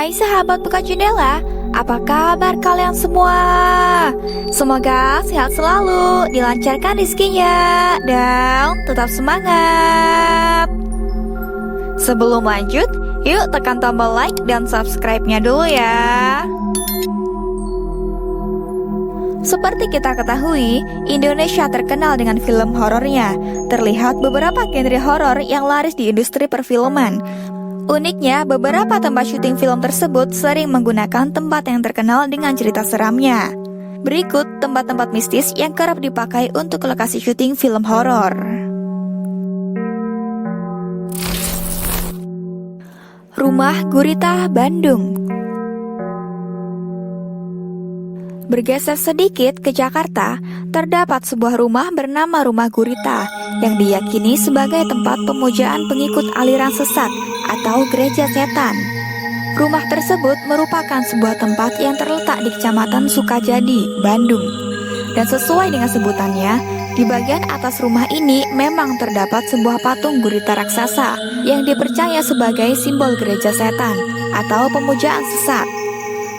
Hai sahabat buka jendela, apa kabar kalian semua? Semoga sehat selalu, dilancarkan rezekinya, dan tetap semangat. Sebelum lanjut, yuk tekan tombol like dan subscribe-nya dulu ya. Seperti kita ketahui, Indonesia terkenal dengan film horornya. Terlihat beberapa genre horor yang laris di industri perfilman. Uniknya, beberapa tempat syuting film tersebut sering menggunakan tempat yang terkenal dengan cerita seramnya. Berikut tempat-tempat mistis yang kerap dipakai untuk lokasi syuting film horor. Rumah Gurita, Bandung. Bergeser sedikit ke Jakarta, terdapat sebuah rumah bernama Rumah Gurita yang diyakini sebagai tempat pemujaan pengikut aliran sesat atau gereja setan. Rumah tersebut merupakan sebuah tempat yang terletak di Kecamatan Sukajadi, Bandung. Dan sesuai dengan sebutannya, di bagian atas rumah ini memang terdapat sebuah patung gurita raksasa yang dipercaya sebagai simbol gereja setan atau pemujaan sesat.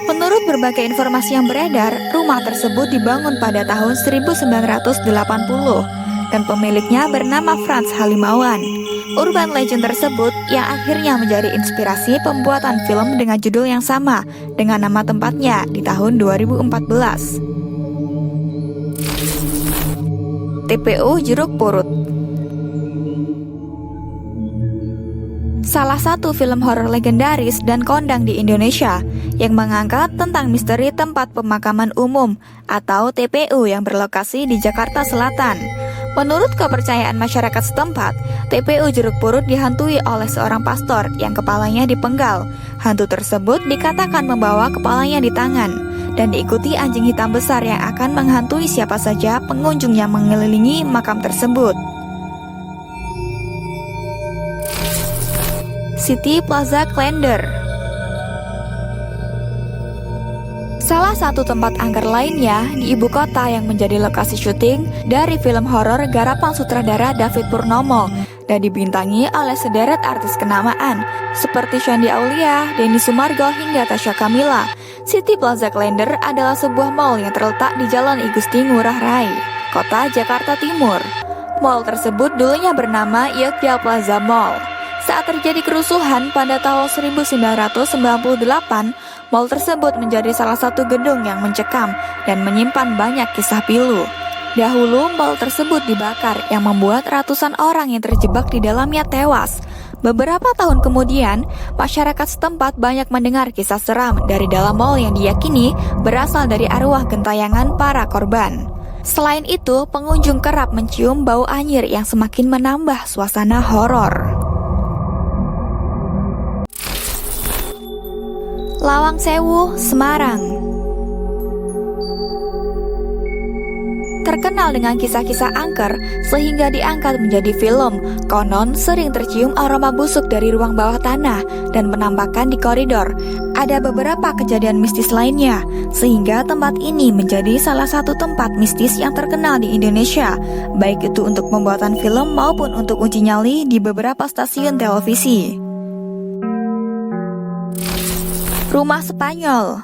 Menurut berbagai informasi yang beredar, rumah tersebut dibangun pada tahun 1980 dan pemiliknya bernama Frans Halimawan. Urban legend tersebut yang akhirnya menjadi inspirasi pembuatan film dengan judul yang sama dengan nama tempatnya di tahun 2014. TPU Jeruk Purut. Salah satu film horor legendaris dan kondang di Indonesia yang mengangkat tentang misteri tempat pemakaman umum atau TPU yang berlokasi di Jakarta Selatan. Menurut kepercayaan masyarakat setempat, TPU Jeruk Purut dihantui oleh seorang pastor yang kepalanya dipenggal. Hantu tersebut dikatakan membawa kepalanya di tangan dan diikuti anjing hitam besar yang akan menghantui siapa saja pengunjung yang mengelilingi makam tersebut. City Plaza Klender. Salah satu tempat angker lainnya di ibu kota yang menjadi lokasi syuting dari film horor garapan sutradara David Purnomo dan dibintangi oleh sederet artis kenamaan seperti Shandy Aulia, Denny Sumargo hingga Tasya Kamila. City Plaza Klender adalah sebuah mall yang terletak di Jalan I Gusti Ngurah Rai, Kota Jakarta Timur. Mall tersebut dulunya bernama Yogya Plaza Mall. Saat terjadi kerusuhan pada tahun 1998, mal tersebut menjadi salah satu gedung yang mencekam dan menyimpan banyak kisah pilu. Dahulu, mal tersebut dibakar yang membuat ratusan orang yang terjebak di dalamnya tewas. Beberapa tahun kemudian, masyarakat setempat banyak mendengar kisah seram dari dalam mal yang diyakini berasal dari arwah gentayangan para korban. Selain itu, pengunjung kerap mencium bau anyir yang semakin menambah suasana horor. Lawang Sewu, Semarang. Terkenal dengan kisah-kisah angker sehingga diangkat menjadi film. Konon sering tercium aroma busuk dari ruang bawah tanah dan penampakan di koridor. Ada beberapa kejadian mistis lainnya, sehingga tempat ini menjadi salah satu tempat mistis yang terkenal di Indonesia, baik itu untuk pembuatan film maupun untuk uji nyali di beberapa stasiun televisi. Rumah Spanyol.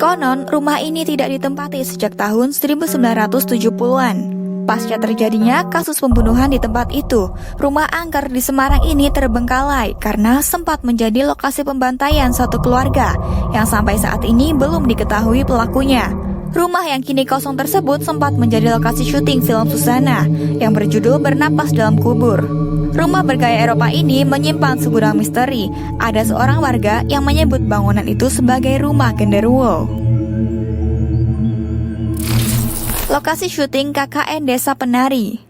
Konon, rumah ini tidak ditempati sejak tahun 1970-an. Pasca terjadinya kasus pembunuhan di tempat itu, rumah angker di Semarang ini terbengkalai karena sempat menjadi lokasi pembantaian satu keluarga yang sampai saat ini belum diketahui pelakunya. Rumah yang kini kosong tersebut sempat menjadi lokasi syuting film Susana yang berjudul Bernapas Dalam Kubur. Rumah bergaya Eropa ini menyimpan segudang misteri. Ada seorang warga yang menyebut bangunan itu sebagai rumah genderuwo. Lokasi syuting KKN Desa Penari.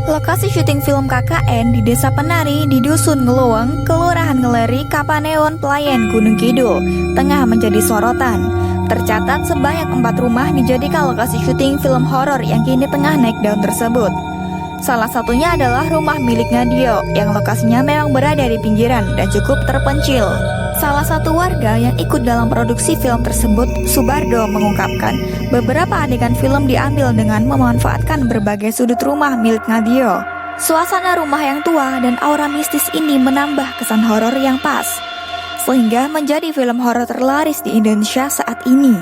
Lokasi syuting film KKN di Desa Penari di Dusun Ngeluweng, Kelurahan Ngeleri, Kapaneon, Pelayan, Gunung Kidul, tengah menjadi sorotan. Tercatat sebanyak 4 rumah dijadikan lokasi syuting film horor yang kini tengah naik daun tersebut. Salah satunya adalah rumah milik Nadio yang lokasinya memang berada di pinggiran dan cukup terpencil. Salah satu warga yang ikut dalam produksi film tersebut, Subardo, mengungkapkan beberapa adegan film diambil dengan memanfaatkan berbagai sudut rumah milik Nadio. Suasana rumah yang tua dan aura mistis ini menambah kesan horor yang pas, sehingga menjadi film horor terlaris di Indonesia saat ini.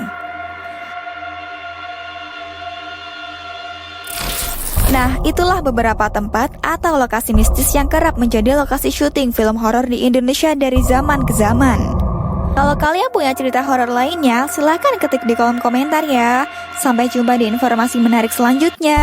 Nah, itulah beberapa tempat atau lokasi mistis yang kerap menjadi lokasi syuting film horor di Indonesia dari zaman ke zaman. Kalau kalian punya cerita horor lainnya, silahkan ketik di kolom komentar ya. Sampai jumpa di informasi menarik selanjutnya.